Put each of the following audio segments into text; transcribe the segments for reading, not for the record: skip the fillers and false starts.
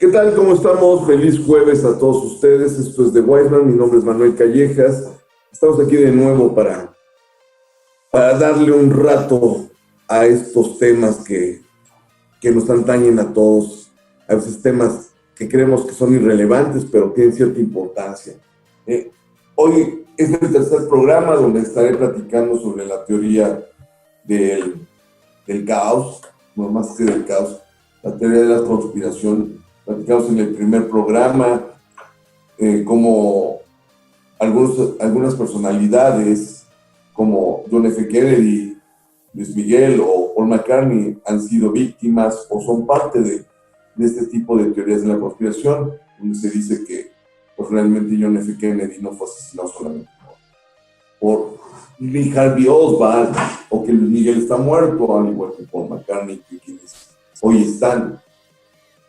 ¿Qué tal? ¿Cómo estamos? Feliz jueves a todos ustedes. Esto es The Wiseman. Mi nombre es Manuel Callejas. Estamos aquí de nuevo para darle un rato a estos temas que nos atañen a todos. A veces temas que creemos que son irrelevantes, pero tienen cierta importancia. Hoy es el tercer programa donde estaré platicando sobre la teoría del caos, no más que del caos, la teoría de la conspiración. Platicamos en el primer programa cómo algunas personalidades como John F. Kennedy, Luis Miguel o Paul McCartney han sido víctimas o son parte de este tipo de teorías de la conspiración, donde se dice que pues, realmente John F. Kennedy no fue asesinado solamente por Lee Harvey Oswald o que Luis Miguel está muerto, al igual que Paul McCartney, que quienes hoy están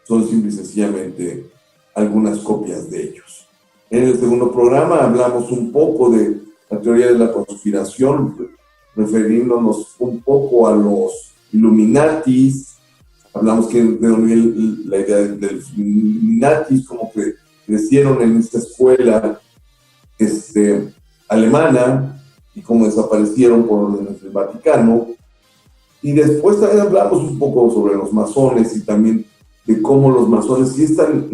son simple y sencillamente algunas copias de ellos. En el segundo programa hablamos un poco de la teoría de la conspiración, refiriéndonos un poco a los Illuminatis. Hablamos que de la idea de los Illuminatis, como que crecieron en esta escuela alemana y cómo desaparecieron por órdenes del Vaticano. Y después también hablamos un poco sobre los masones y también de cómo los masones sí están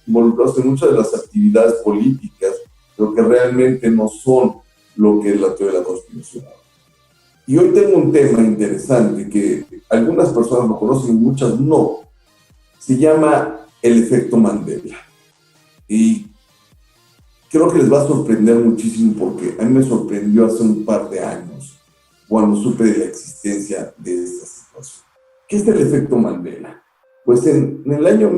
involucrados en muchas de las actividades políticas, pero que realmente no son lo que es la teoría de la conspiración. Y hoy tengo un tema interesante que algunas personas lo conocen y muchas no. Se llama el efecto Mandela. Y creo que les va a sorprender muchísimo porque a mí me sorprendió hace un par de años cuando supe de la existencia de esta situación. ¿Qué es el efecto Mandela? Pues en el año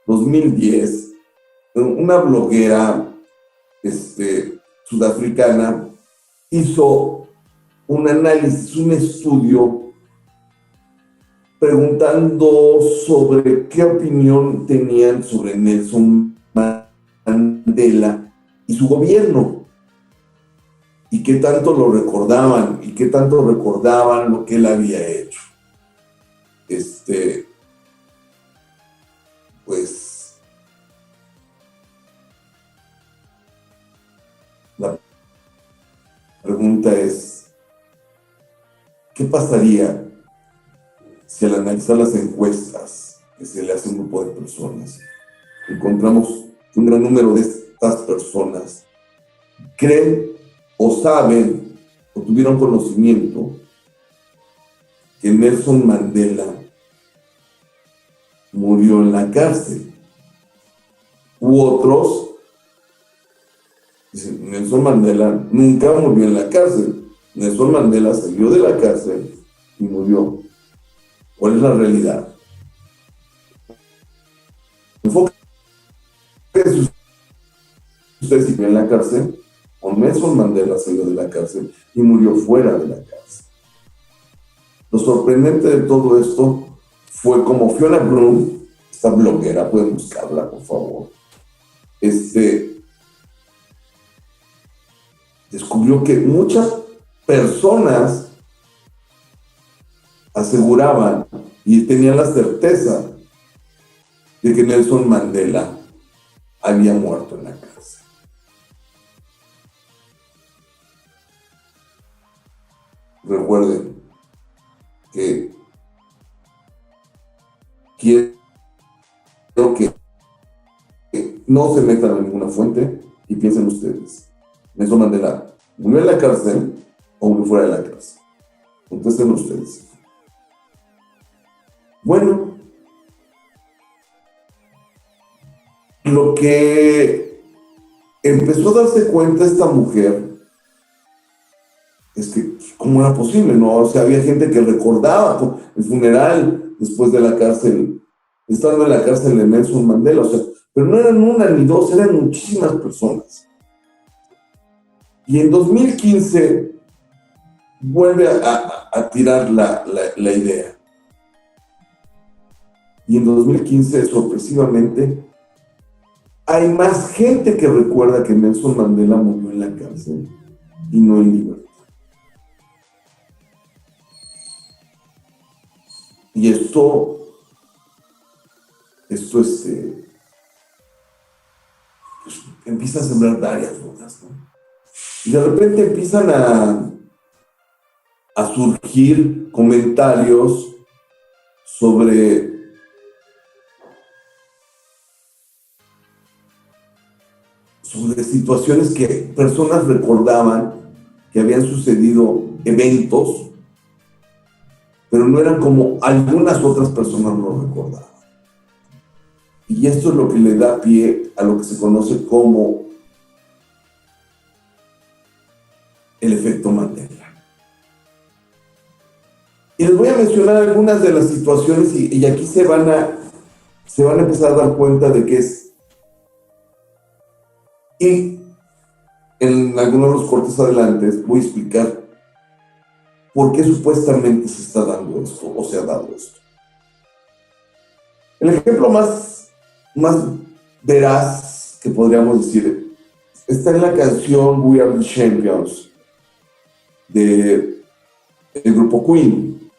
2010, una bloguera sudafricana hizo un análisis, un estudio, preguntando sobre qué opinión tenían sobre Nelson Mandela y su gobierno, y qué tanto lo recordaban, y qué tanto recordaban lo que él había hecho. Pues la pregunta es, ¿qué pasaría si al analizar las encuestas que se le hace a un grupo de personas, encontramos que un gran número de estas personas creen o saben o tuvieron conocimiento que Nelson Mandela murió en la cárcel? U otros dicen, Nelson Mandela nunca murió en la cárcel. Nelson Mandela salió de la cárcel y murió. ¿Cuál es la realidad? Enfóquense ustedes si viven en la cárcel, o Nelson Mandela salió de la cárcel y murió fuera de la cárcel. Lo sorprendente de todo esto fue como Fiona Bloom, esta bloguera, pueden buscarla por favor, descubrió que muchas personas aseguraban y tenían la certeza de que Nelson Mandela había muerto en la cárcel. Recuerden que quiero que no se metan en ninguna fuente y piensen ustedes, ¿Nelson Mandela murió en la cárcel o murió fuera de la cárcel? Contesten ustedes. Bueno, lo que empezó a darse cuenta esta mujer es que, ¿cómo era posible? ¿No? O sea, había gente que recordaba el funeral después de la cárcel, estando en la cárcel de Nelson Mandela, o sea, pero no eran una ni dos, eran muchísimas personas. Y en 2015 vuelve a tirar la idea. Y en 2015, sorpresivamente, hay más gente que recuerda que Nelson Mandela murió en la cárcel y no en libertad. Y esto esto pues, empieza a sembrar varias dudas, ¿no? Y de repente empiezan a surgir comentarios sobre situaciones que personas recordaban que habían sucedido eventos, pero no eran como algunas otras personas lo recordaban. Y esto es lo que le da pie a lo que se conoce como el efecto Mandela. Y les voy a mencionar algunas de las situaciones y aquí se van a empezar a dar cuenta de qué es. Y en algunos de los cortes adelante voy a explicar por qué supuestamente se está dando esto o se ha dado esto. El ejemplo más veraz que podríamos decir está en la canción We Are the Champions del grupo Queen.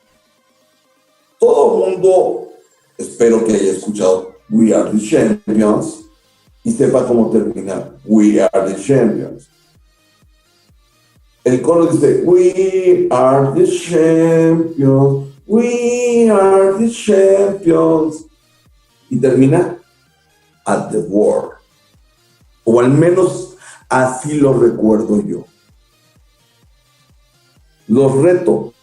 Todo el mundo, espero que haya escuchado We Are the Champions y sepa cómo termina We Are the Champions. El coro dice We are the champions, we are the champions, y termina at the war, o al menos así lo recuerdo yo. Los reto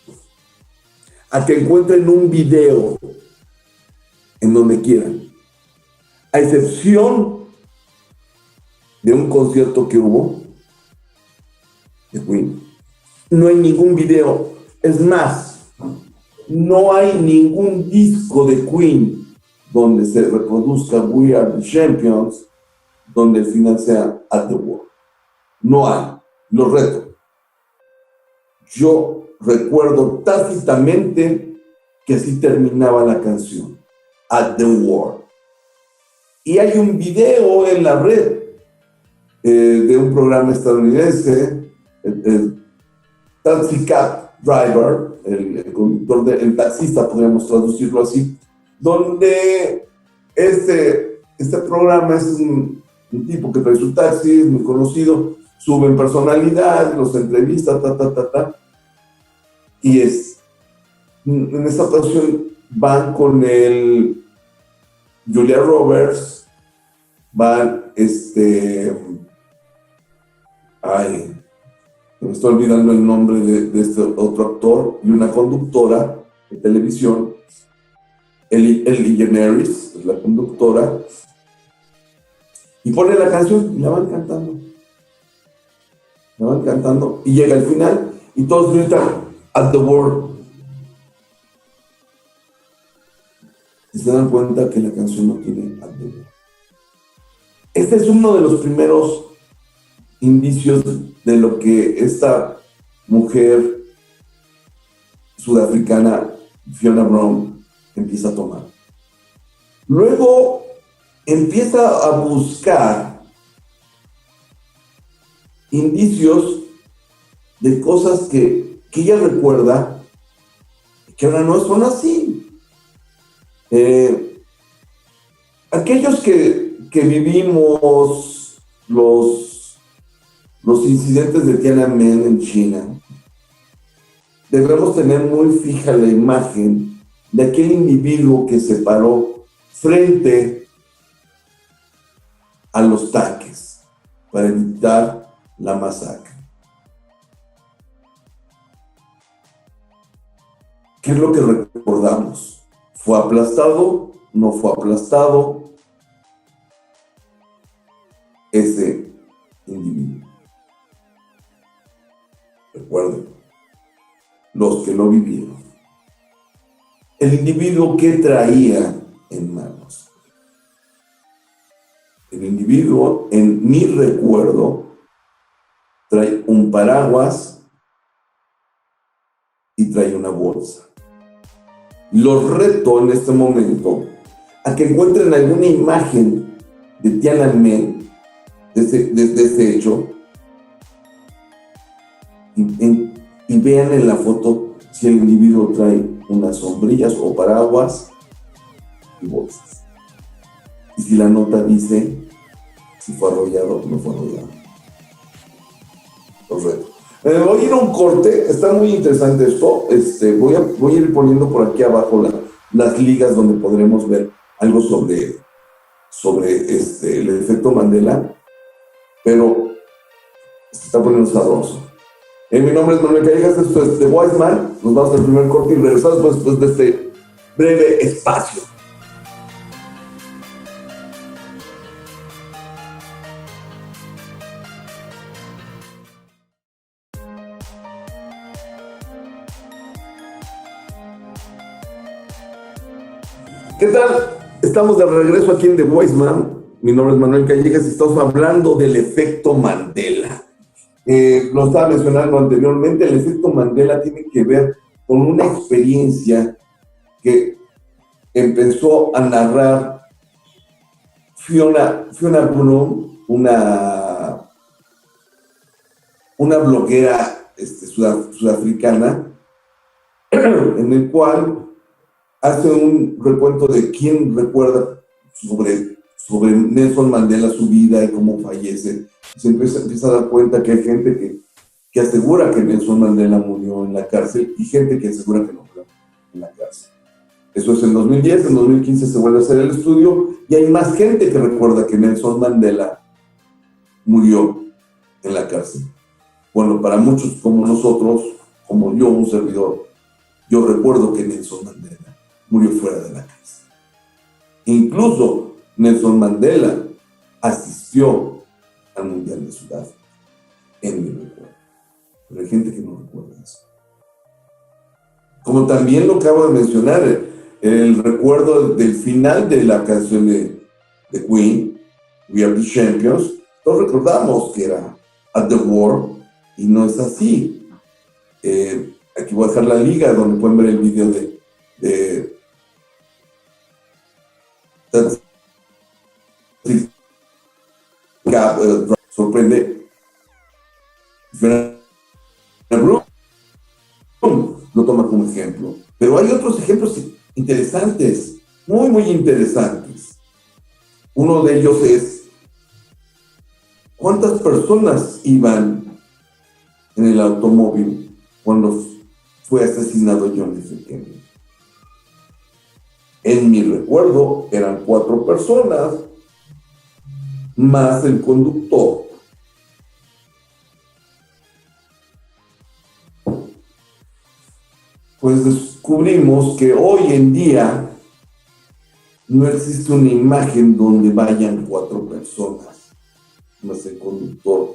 a que encuentren un video en donde quieran, a excepción de un concierto que hubo de Queen. No hay ningún video, es más, no hay ningún disco de Queen donde se reproduzca We Are the Champions, donde el final sea At the War. No hay, lo reto. Yo recuerdo tácitamente que así terminaba la canción, At the War. Y hay un video en la red de un programa estadounidense, el Taxi Cab Driver, el conductor, el taxista, podríamos traducirlo así, donde este programa es un tipo que trae su taxi, es muy conocido, sube en personalidad, los entrevista, y en esta ocasión van con el Julia Roberts, van me estoy olvidando el nombre de este otro actor, y una conductora de televisión, Ellen DeGeneres, es la conductora, y pone la canción y la van cantando, y llega al final, y todos gritan, At the War. Y se dan cuenta que la canción no tiene At the War. Este es uno de los primeros indicios de lo que esta mujer sudafricana, Fiona Brown, empieza a tomar. Luego empieza a buscar indicios de cosas que ella recuerda que ahora no son así. Aquellos que vivimos los incidentes de Tiananmen en China, debemos tener muy fija la imagen de aquel individuo que se paró frente a los tanques para evitar la masacre. ¿Qué es lo que recordamos? ¿Fue aplastado? ¿No fue aplastado? Ese individuo. Recuerden, los que lo vivieron. El individuo que traía en manos. El individuo, en mi recuerdo, trae un paraguas y trae una bolsa. Los reto en este momento a que encuentren alguna imagen de Tiananmen, de este hecho, y vean en la foto si el individuo trae unas sombrillas o paraguas y bolsas. y si la nota dice si fue arrollado o no fue arrollado. Los reto. Voy a ir a un corte, está muy interesante esto. Voy a ir poniendo por aquí abajo las ligas donde podremos ver algo sobre el efecto Mandela, pero se está poniendo sabroso. Mi nombre es Manuel Callejas, esto es The Wise Man. Nos vamos al primer corte y regresamos después de este breve espacio. ¿Qué tal? Estamos de regreso aquí en The Wise Man. Mi nombre es Manuel Callejas y estamos hablando del efecto Mandela. Lo estaba mencionando anteriormente, el efecto Mandela tiene que ver con una experiencia que empezó a narrar Fiona Bloom, una bloguera sudafricana, en el cual hace un recuento de quién recuerda sobre Nelson Mandela, su vida y cómo fallece. Se empieza a dar cuenta que hay gente que asegura que Nelson Mandela murió en la cárcel y gente que asegura que no murió en la cárcel. Eso es en 2010, en 2015 se vuelve a hacer el estudio y hay más gente que recuerda que Nelson Mandela murió en la cárcel. Bueno, para muchos como nosotros, como yo, un servidor, yo recuerdo que Nelson Mandela murió fuera de la cárcel. Incluso Nelson Mandela asistió al Mundial de Sudáfrica, en mi recuerdo. Pero hay gente que no recuerda eso. Como también lo acabo de mencionar, el recuerdo del final de la canción de Queen, We Are the Champions, todos recordamos que era At the War, y no es así. Aquí voy a dejar la liga donde pueden ver el video de sorprende. Lo toma como ejemplo. Pero hay otros ejemplos interesantes, muy, muy interesantes. Uno de ellos es ¿cuántas personas iban en el automóvil cuando fue asesinado John F. Kennedy? En mi recuerdo eran 4 personas más el conductor. Pues descubrimos que hoy en día no existe una imagen donde vayan 4 personas más el conductor.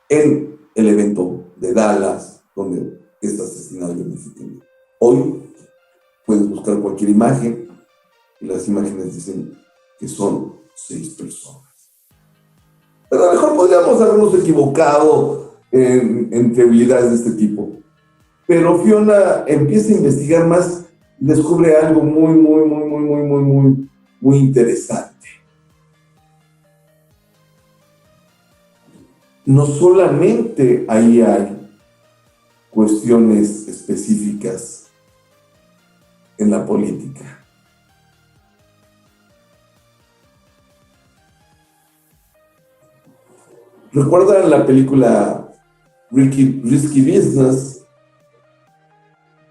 En el evento de Dallas, donde está asesinado John F. Kennedy. Hoy puedes buscar cualquier imagen y las imágenes dicen que son 6 personas. Pero a lo mejor podríamos habernos equivocado en teorías de este tipo. Pero Fiona empieza a investigar más y descubre algo muy interesante. No solamente ahí hay cuestiones específicas en la política. ¿Recuerdan la película Risky Business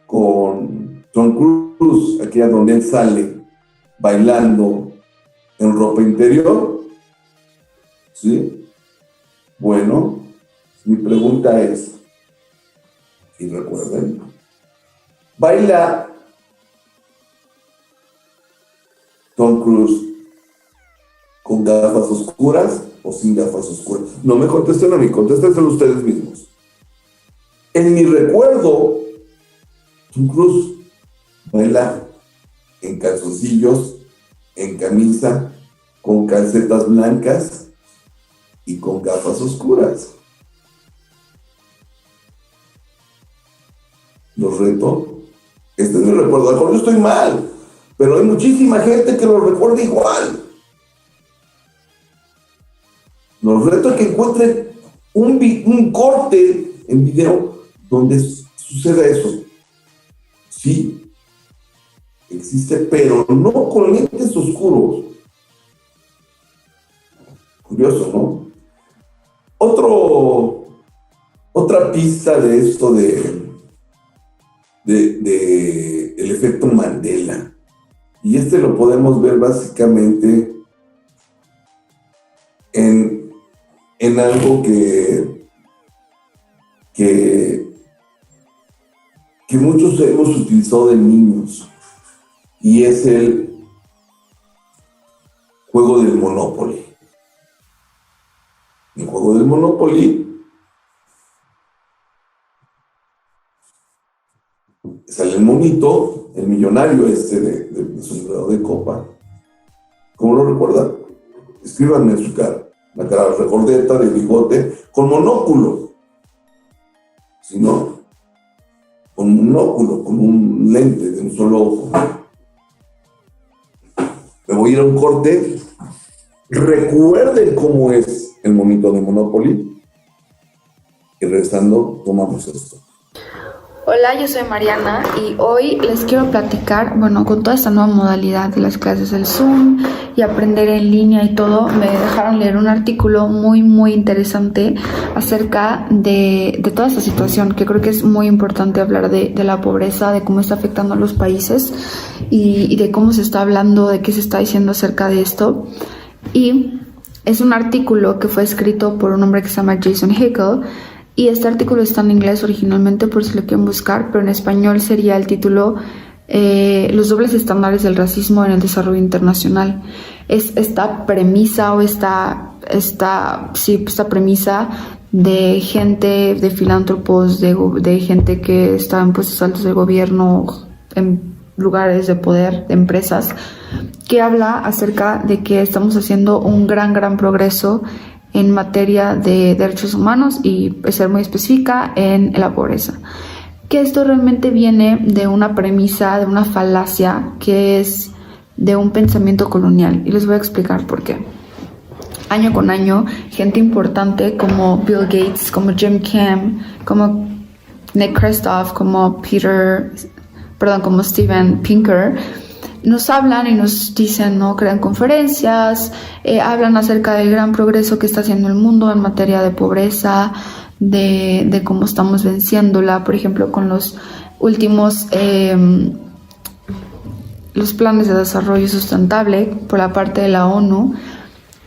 con Tom Cruise, aquella donde él sale bailando en ropa interior? ¿Sí? Bueno, mi pregunta es, ¿y recuerden? ¿Baila Tom Cruise con gafas oscuras o sin gafas oscuras? No me contesten a mí, contéstenselo ustedes mismos. En mi recuerdo, Tom Cruise baila en calzoncillos, en camisa, con calcetas blancas y con gafas oscuras. Los reto. Este es mi recuerdo. A lo mejor yo estoy mal, pero hay muchísima gente que lo recuerda igual. Los reto a que encuentren un corte en video donde suceda eso. Sí, existe, pero no con lentes oscuros. Curioso, ¿no? Otra pista de esto de el efecto Mandela. Y lo podemos ver básicamente en algo que muchos hemos utilizado de niños, y es el juego del Monopoly. El juego del Monopoly sale el monito, el millonario de sombrero de copa. ¿Cómo lo recuerdan? Escríbanme en su cara. La cara recordeta, de bigote, con monóculo. Si no, con monóculo, con un lente de un solo ojo. Me voy a ir a un corte. Recuerden cómo es el monito de Monopoly. Y regresando, tomamos esto. Hola, yo soy Mariana y hoy les quiero platicar, con toda esta nueva modalidad de las clases del Zoom y aprender en línea y todo, me dejaron leer un artículo muy, muy interesante acerca de toda esta situación, que creo que es muy importante hablar de la pobreza, de cómo está afectando a los países y de cómo se está hablando, de qué se está diciendo acerca de esto. Y es un artículo que fue escrito por un hombre que se llama Jason Hickel. Y este artículo está en inglés originalmente, por si lo quieren buscar, pero en español sería el título Los dobles estándares del racismo en el desarrollo internacional. Es esta premisa o esta premisa de gente, de filántropos, de gente que está en puestos altos del gobierno, en lugares de poder, de empresas, que habla acerca de que estamos haciendo un gran progreso en materia de derechos humanos y, para ser muy específica, en la pobreza. Que esto realmente viene de una premisa, de una falacia, que es de un pensamiento colonial. Y les voy a explicar por qué. Año con año, gente importante como Bill Gates, como Jim Kim, como Nick Kristof, como Steven Pinker, nos hablan y nos dicen, ¿no? Crean conferencias, hablan acerca del gran progreso que está haciendo el mundo en materia de pobreza, de cómo estamos venciéndola, por ejemplo, con los últimos los planes de desarrollo sustentable por la parte de la ONU,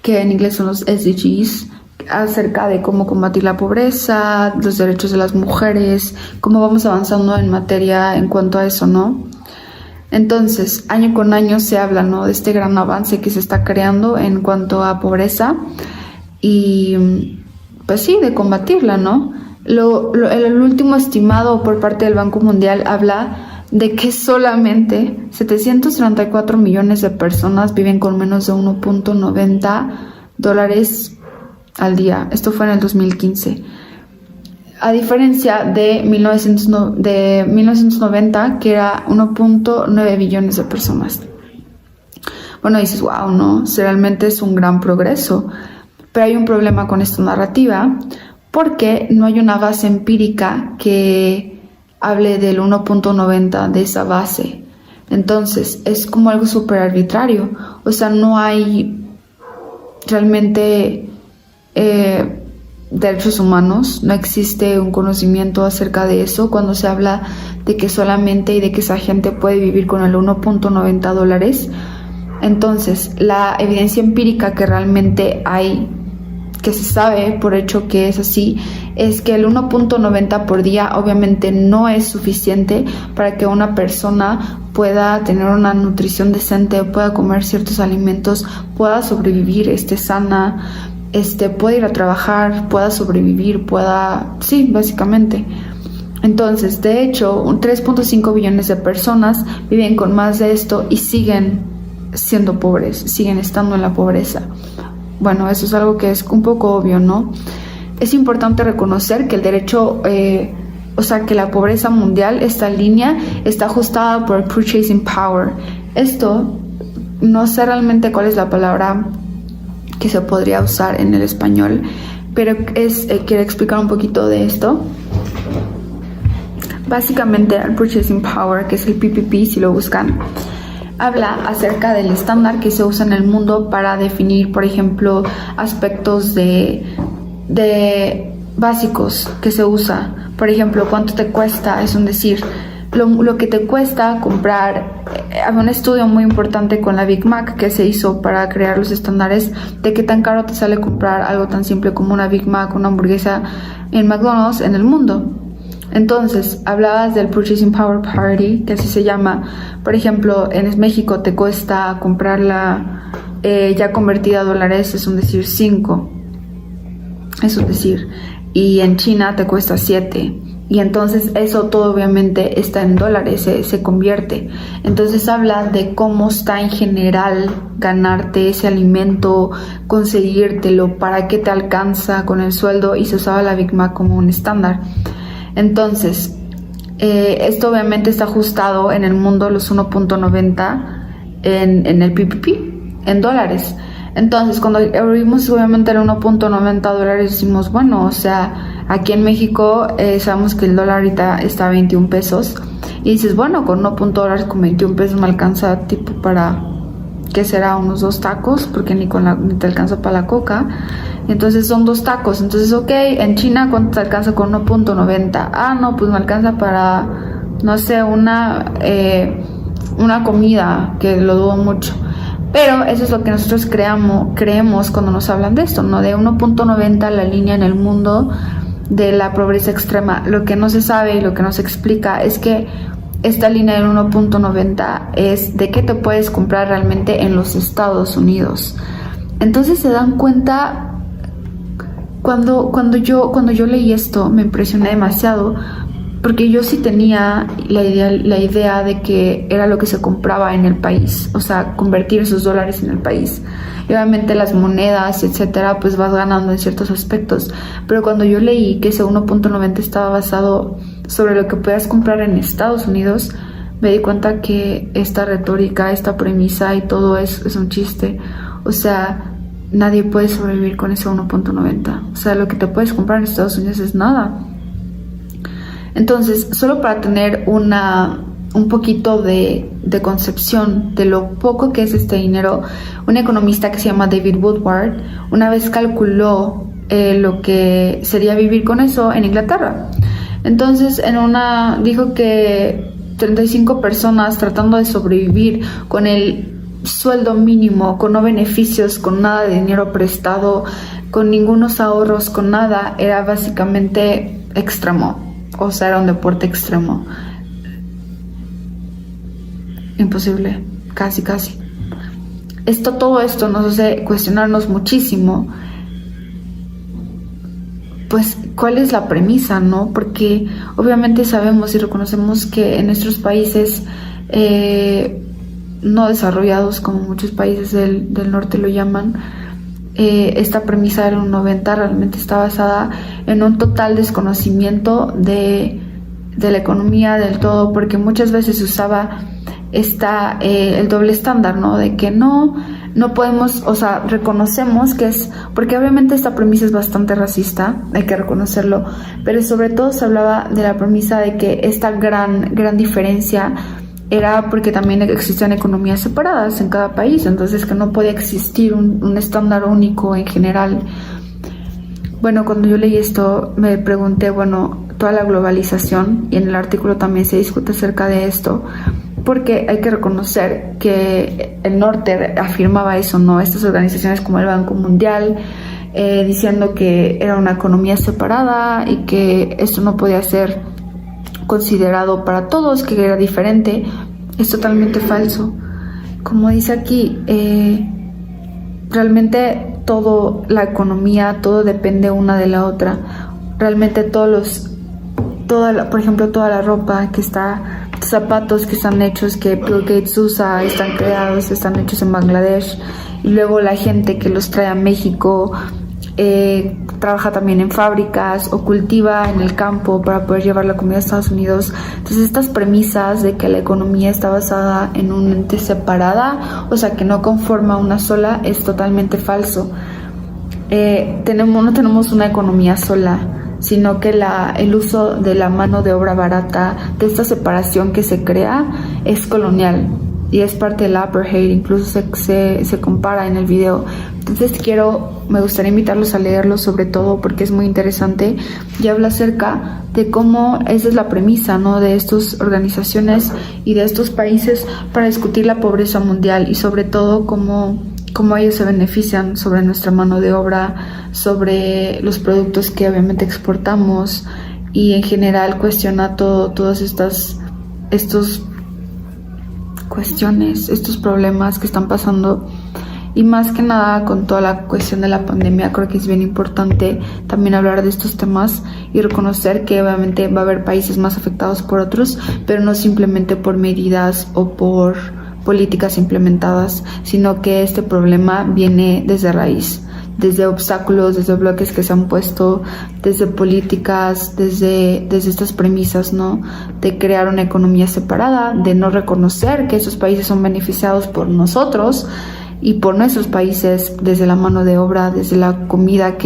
que en inglés son los SDGs, acerca de cómo combatir la pobreza, los derechos de las mujeres, cómo vamos avanzando en cuanto a eso, ¿no? Entonces, año con año se habla, ¿no?, de este gran avance que se está creando en cuanto a pobreza y, pues sí, de combatirla, ¿no? El último estimado por parte del Banco Mundial habla de que solamente 734 millones de personas viven con menos de $1.90 al día. Esto fue en el 2015. A diferencia de 1990, que era 1.9 billones de personas. Bueno, dices, wow, ¿no? Realmente es un gran progreso. Pero hay un problema con esta narrativa, porque no hay una base empírica que hable del 1.90 de esa base. Entonces, es como algo súper arbitrario. O sea, no hay realmente derechos humanos, no existe un conocimiento acerca de eso cuando se habla de que solamente y de que esa gente puede vivir con el $1.90. Entonces, la evidencia empírica que realmente hay, que se sabe por hecho que es así, es que el 1.90 por día obviamente no es suficiente para que una persona pueda tener una nutrición decente, pueda comer ciertos alimentos, pueda sobrevivir, esté sana, pueda ir a trabajar, pueda sobrevivir, sí, básicamente. Entonces, de hecho, 3.5 billones de personas viven con más de esto y siguen siendo pobres, siguen estando en la pobreza. Bueno, eso es algo que es un poco obvio, ¿no? Es importante reconocer que el derecho, que la pobreza mundial, esta línea, está ajustada por purchasing power. Esto, no sé realmente cuál es la palabra que se podría usar en el español, pero quiero explicar un poquito de esto. Básicamente el Purchasing Power, que es el PPP si lo buscan, habla acerca del estándar que se usa en el mundo para definir, por ejemplo, aspectos de básicos que se usa. Por ejemplo, cuánto te cuesta, es un decir, lo que te cuesta comprar. Había un estudio muy importante con la Big Mac que se hizo para crear los estándares de qué tan caro te sale comprar algo tan simple como una Big Mac, una hamburguesa en McDonald's en el mundo. Entonces, hablabas del Purchasing Power Parity, que así se llama. Por ejemplo, en México te cuesta comprarla ya convertida a dólares, es un decir 5. Es un decir. Y en China te cuesta 7. Y entonces eso todo obviamente está en dólares, se convierte. Entonces habla de cómo está en general ganarte ese alimento, conseguírtelo, para qué te alcanza con el sueldo, y se usaba la Big Mac como un estándar. Entonces, esto obviamente está ajustado en el mundo, los 1.90 en el PPP, en dólares. Entonces, cuando vimos obviamente el 1.90 dólares, decimos, bueno, o sea, aquí en México sabemos que el dólar ahorita está a 21 pesos. Y dices, bueno, con 1 dólares con 21 pesos me alcanza tipo para, ¿qué será? Unos 2 tacos, porque ni te alcanza para la coca. Entonces son 2 tacos. Entonces, ok, en China, ¿cuánto te alcanza con 1.90? Ah, no, pues me alcanza para, no sé, una comida, que lo dudo mucho. Pero eso es lo que nosotros creemos cuando nos hablan de esto, ¿no? De 1.90 la línea en el mundo de la pobreza extrema. Lo que no se sabe y lo que no se explica es que esta línea del 1.90 es de qué te puedes comprar realmente en los Estados Unidos. Entonces se dan cuenta, cuando yo leí esto me impresioné demasiado, porque yo sí tenía la idea de que era lo que se compraba en el país, o sea, convertir esos dólares en el país. Y obviamente las monedas, etcétera, pues vas ganando en ciertos aspectos. Pero cuando yo leí que ese 1.90 estaba basado sobre lo que puedas comprar en Estados Unidos, me di cuenta que esta retórica, esta premisa y todo es un chiste. O sea, nadie puede sobrevivir con ese 1.90. O sea, lo que te puedes comprar en Estados Unidos es nada. Entonces, solo para tener un poquito de concepción de lo poco que es este dinero, un economista que se llama David Woodward una vez calculó lo que sería vivir con eso en Inglaterra. Entonces, dijo que 35 personas tratando de sobrevivir con el sueldo mínimo, con no beneficios, con nada de dinero prestado, con ningunos ahorros, con nada, era básicamente extremo. O sea, era un deporte extremo. Imposible, casi. Todo esto nos hace cuestionarnos muchísimo, pues, ¿cuál es la premisa, no? Porque obviamente sabemos y reconocemos que en nuestros países no desarrollados, como muchos países del norte lo llaman, esta premisa del 1.90 realmente está basada en un total desconocimiento de la economía del todo, porque muchas veces se usaba el doble estándar, ¿no? De que no podemos, o sea, reconocemos que es, porque obviamente esta premisa es bastante racista, hay que reconocerlo, pero sobre todo se hablaba de la premisa de que esta gran diferencia era porque también existían economías separadas en cada país, entonces que no podía existir un estándar único en general. Bueno, cuando yo leí esto me pregunté, bueno, toda la globalización, y en el artículo también se discute acerca de esto, porque hay que reconocer que el norte afirmaba eso, ¿no? Estas organizaciones como el Banco Mundial, diciendo que era una economía separada y que esto no podía ser considerado para todos, que era diferente. Es totalmente falso. Como dice aquí, realmente la economía, todo depende una de la otra. Realmente por ejemplo, toda la ropa que está, zapatos que están hechos, que Bill Gates usa, están hechos en Bangladesh, y luego la gente que los trae a México trabaja también en fábricas o cultiva en el campo para poder llevar la comida a Estados Unidos. Entonces, estas premisas de que la economía está basada en un ente separada, o sea, que no conforma una sola, es totalmente falso. No tenemos una economía sola. sino que el uso de la mano de obra barata, de esta separación que se crea, es colonial y es parte del apartheid, incluso se compara en el video. Entonces me gustaría invitarlos a leerlo, sobre todo porque es muy interesante y habla acerca de cómo esa es la premisa, ¿no?, de estas organizaciones y de estos países para discutir la pobreza mundial y sobre todo cómo ellos se benefician sobre nuestra mano de obra, sobre los productos que obviamente exportamos y en general cuestiona todas estas cuestiones, estos problemas que están pasando. Y más que nada con toda la cuestión de la pandemia, creo que es bien importante también hablar de estos temas y reconocer que obviamente va a haber países más afectados por otros, pero no simplemente por medidas o por políticas implementadas, sino que este problema viene desde raíz, desde obstáculos, desde bloques que se han puesto, desde políticas, desde estas premisas, ¿no?, de crear una economía separada, de no reconocer que esos países son beneficiados por nosotros y por nuestros países, desde la mano de obra, desde la comida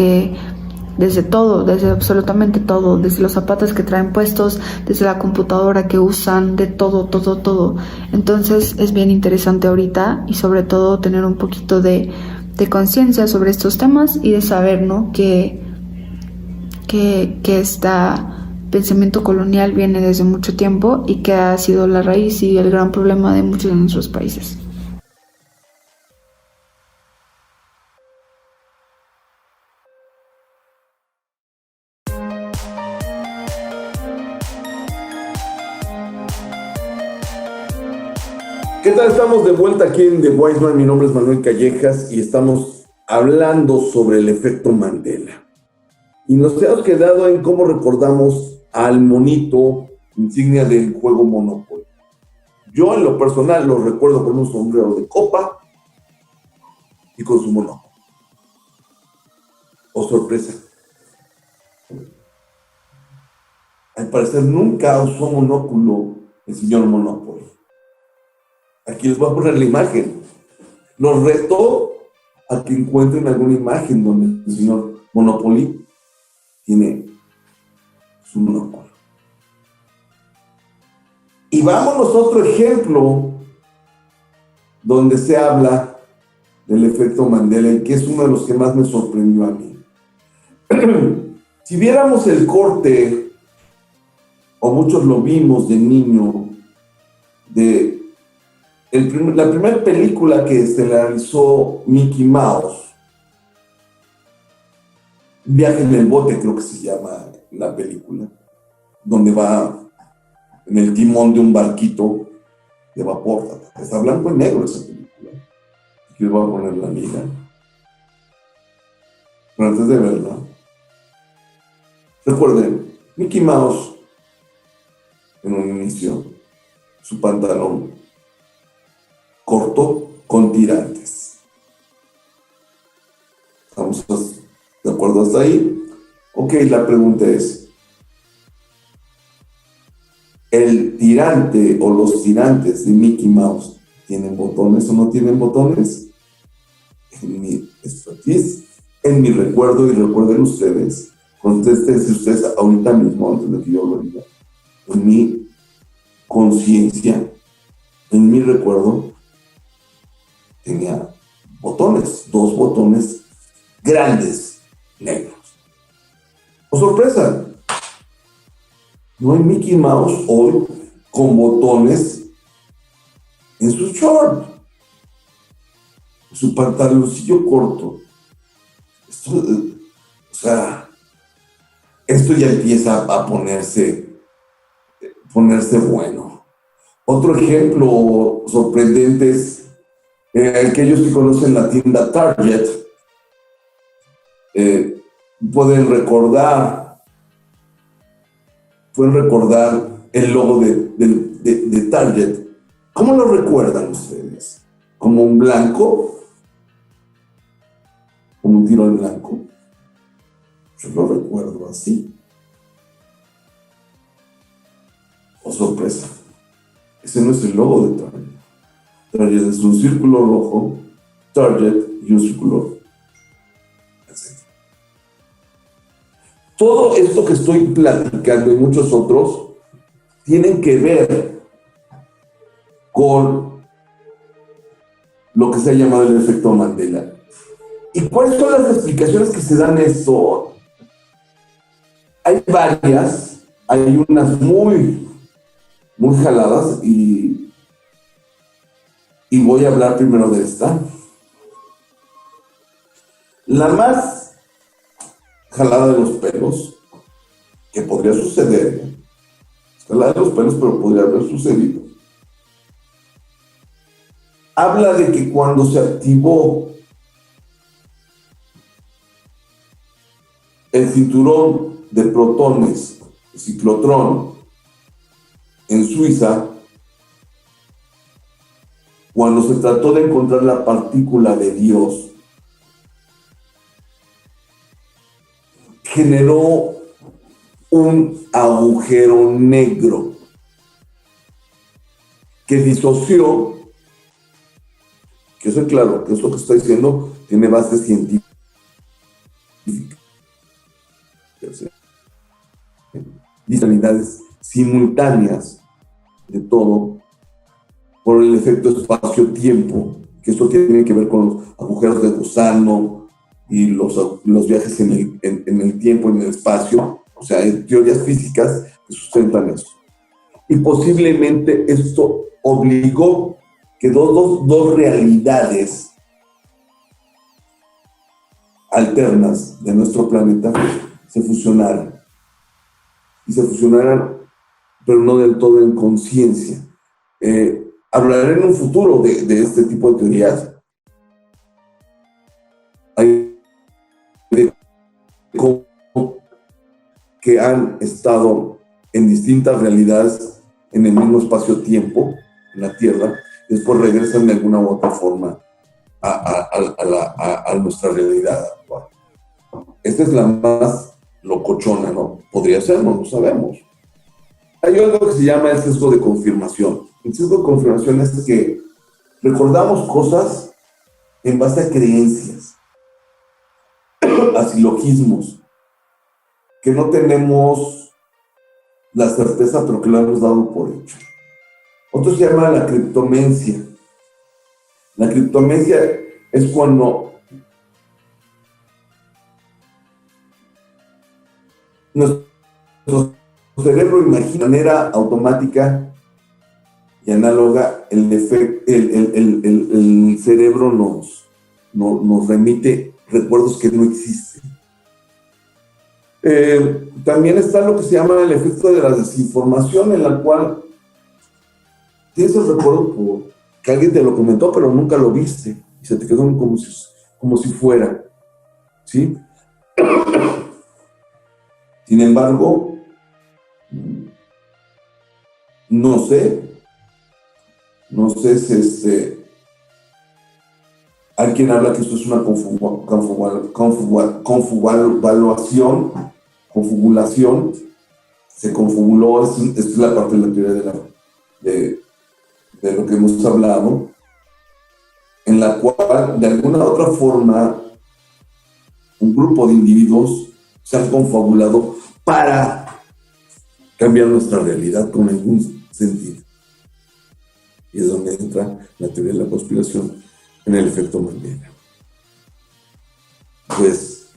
desde todo, desde absolutamente todo, desde los zapatos que traen puestos, desde la computadora que usan, de todo. Entonces es bien interesante ahorita y sobre todo tener un poquito de conciencia sobre estos temas y de saber, ¿no?, que este pensamiento colonial viene desde mucho tiempo y que ha sido la raíz y el gran problema de muchos de nuestros países. ¿Qué tal? Estamos de vuelta aquí en The Wise Man. Mi nombre es Manuel Callejas y estamos hablando sobre el efecto Mandela. Y nos hemos quedado en cómo recordamos al monito insignia del juego Monopoly. Yo en lo personal lo recuerdo con un sombrero de copa y con su monóculo. Oh, sorpresa. Al parecer nunca usó monóculo el señor Monopoly. Aquí les voy a poner la imagen. Los reto a que encuentren alguna imagen donde el señor Monopoly tiene su monóculo. Y vámonos a otro ejemplo donde se habla del efecto Mandela y que es uno de los que más me sorprendió a mí. Si viéramos el corte, o muchos lo vimos de niño, de la primera película que estelarizó Mickey Mouse, Viaje en el bote, creo que se llama la película, donde va en el timón de un barquito de vapor. Está blanco y negro esa película. Aquí les voy a poner la liga. Pero antes de verla, recuerden, Mickey Mouse, en un inicio, su pantalón corto con tirantes. ¿Estamos de acuerdo hasta ahí? Ok, la pregunta es, ¿el tirante o los tirantes de Mickey Mouse tienen botones o no tienen botones? En mi expertise, en mi recuerdo, y recuerden ustedes, contéstense ustedes ahorita mismo, antes de que yo lo diga, en mi conciencia, en mi recuerdo, tenía botones, 2 botones grandes, negros. ¡Oh, sorpresa! No hay Mickey Mouse hoy con botones en su short, su pantaloncillo corto. Esto ya empieza a ponerse bueno. Otro ejemplo sorprendente es aquellos que conocen la tienda Target, pueden recordar el logo de Target. ¿Cómo lo recuerdan ustedes? ¿Como un blanco? ¿Como un tiro al blanco? Yo lo recuerdo así. Oh, sorpresa. Ese no es el logo de Target. Target es un círculo rojo, Target y un círculo. Todo esto que estoy platicando y muchos otros tienen que ver con lo que se ha llamado el efecto Mandela. ¿Y cuáles son las explicaciones que se dan a esto? Hay varias, hay unas muy jaladas y voy a hablar primero de esta. La más jalada de los pelos, que podría suceder, jalada de los pelos, pero podría haber sucedido, habla de que cuando se activó el cinturón de protones, el ciclotrón, en Suiza, cuando se trató de encontrar la partícula de Dios, generó un agujero negro que disoció, que eso es claro, que eso que estoy diciendo tiene base científica, y realidades simultáneas de todo por el efecto espacio-tiempo, que esto tiene que ver con los agujeros de gusano y los viajes en el tiempo, en el espacio. O sea, hay teorías físicas que sustentan eso. Y posiblemente esto obligó que dos realidades alternas de nuestro planeta se fusionaran. Y se fusionaran, pero no del todo en conciencia. Hablaré en un futuro de este tipo de teorías. Hay de cómo que han estado en distintas realidades en el mismo espacio-tiempo, en la Tierra, y después regresan de alguna u otra forma a nuestra realidad actual. Esta es la más locochona, ¿no? Podría ser, no lo sabemos. Hay algo que se llama el sesgo de confirmación. El sesgo de confirmación es que recordamos cosas en base a creencias, a silogismos, que no tenemos la certeza, pero que lo hemos dado por hecho. Otro se llama la criptomencia. La criptomencia es cuando nuestro cerebro imagina de manera automática y análoga, el cerebro nos remite recuerdos que no existen. También está lo que se llama el efecto de la desinformación, en la cual tienes el recuerdo que alguien te lo comentó, pero nunca lo viste, y se te quedó como si fuera, ¿sí? Sin embargo, no sé si hay quien habla que esto es una confabulación, se confabuló, esta es la parte de la teoría de lo que hemos hablado, en la cual de alguna u otra forma un grupo de individuos se han confabulado para cambiar nuestra realidad con algún sentido. Y es donde entra la teoría de la conspiración en el efecto Mandela. Pues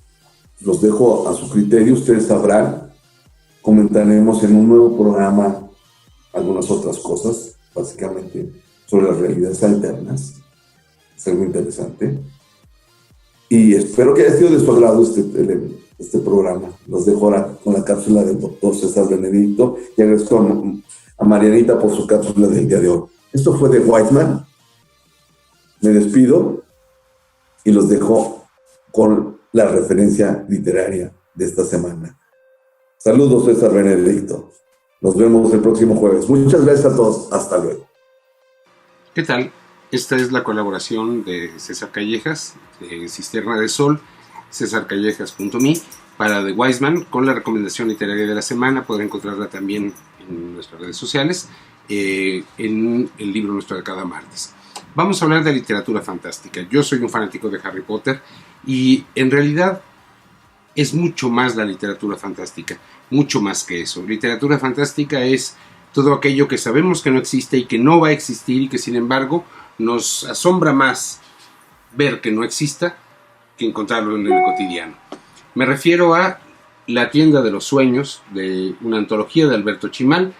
los dejo a su criterio, ustedes sabrán. Comentaremos en un nuevo programa algunas otras cosas, básicamente sobre las realidades alternas. Es algo interesante. Y espero que haya sido de su agrado este programa. Los dejo ahora con la cápsula del doctor César Benedicto y agradezco a Marianita por su cápsula del día de hoy. Esto fue de Wiseman. Me despido y los dejo con la referencia literaria de esta semana. Saludos, César Benedicto. Nos vemos el próximo jueves. Muchas gracias a todos. Hasta luego. ¿Qué tal? Esta es la colaboración de César Callejas, de Cisterna de Sol, cesarcallejas.me, para The Wiseman, con la recomendación literaria de la semana. Podrán encontrarla también en nuestras redes sociales, en el libro nuestro de cada martes. Vamos a hablar de literatura fantástica. Yo soy un fanático de Harry Potter y en realidad es mucho más la literatura fantástica, mucho más que eso. Literatura fantástica es todo aquello que sabemos que no existe y que no va a existir y que sin embargo nos asombra más ver que no exista que encontrarlo en el cotidiano. Me refiero a La tienda de los sueños, de una antología de Alberto Chimal,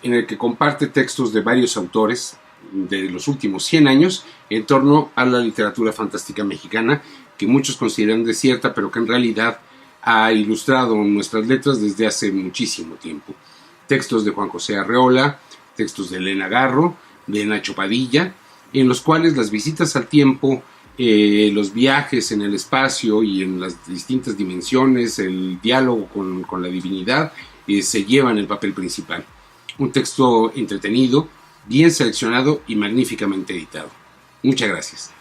en el que comparte textos de varios autores de los últimos 100 años en torno a la literatura fantástica mexicana, que muchos consideran desierta, pero que en realidad ha ilustrado nuestras letras desde hace muchísimo tiempo. Textos de Juan José Arreola, textos de Elena Garro, de Nacho Padilla, en los cuales las visitas al tiempo, los viajes en el espacio y en las distintas dimensiones, el diálogo con la divinidad, se llevan el papel principal. Un texto entretenido, bien seleccionado y magníficamente editado. Muchas gracias.